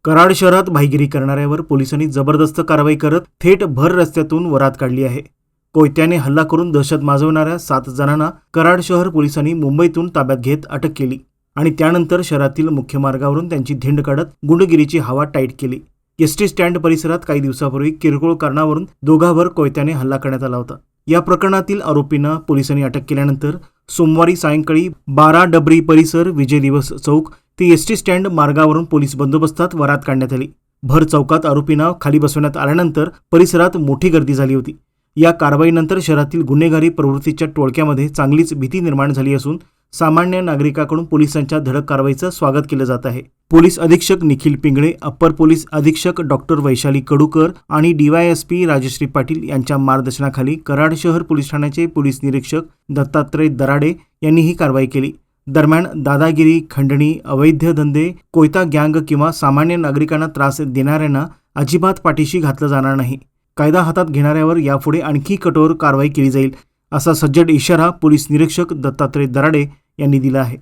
कराड शहरात भाईगिरी करणाऱ्यावर पोलिसांनी जबरदस्त कारवाई करत थेट भर रस्त्यातून वरात काढली आहे। कोयत्याने हल्ला करून दहशत माजवणाऱ्या 7 जणांना कराड शहर पोलिसांनी मुंबईतून ताब्यात घेत अटक केली आणि त्यानंतर शहरातील मुख्य मार्गावरून त्यांची धिंड काढत गुंडगिरीची हवा टाईट केली। एसटी स्टँड परिसरात काही दिवसापूर्वी किरकोळ कारणावरून दोघांवर कोयत्याने हल्ला करण्यात आला होता। या प्रकरणातील आरोपींना पोलिसांनी अटक केल्यानंतर सोमवारी सायंकाळी 12 डबरी परिसर, विजय दिवस चौक ते एसटी स्टँड मार्गावरून पोलीस बंदोबस्तात वरात काढण्यात आली। भर चौकात आरोपींना खाली बसवण्यात आल्यानंतर परिसरात मोठी गर्दी झाली होती। या कारवाईनंतर शहरातील गुन्हेगारी प्रवृत्तीच्या टोळक्यामध्ये चांगलीच भीती निर्माण झाली असून सामान्य नागरिकांकडून पोलिसांच्या धडक कारवाईचं स्वागत केलं जात आहे। पोलीस अधीक्षक निखिल पिंगळे, अप्पर पोलीस अधीक्षक डॉक्टर वैशाली कडूकर आणि डीवायएसपी राजश्री पाटील यांच्या मार्गदर्शनाखाली कराड शहर पोलीस ठाण्याचे पोलीस निरीक्षक दत्तात्रय दराडे यांनी ही कारवाई केली। दरम्यान दादागिरी, खंडणी, अवैध धंदे, कोयता गँग किंवा सामान्य नागरिकांना त्रास देणाऱ्यांना अजिबात पाठीशी घातलं जाणार नाही। कायदा हातात घेणाऱ्यावर यापुढे आणखी कठोर कारवाई केली जाईल, असा सज्जड इशारा पोलीस निरीक्षक दत्तात्रय दराडे यांनी दिला आहे।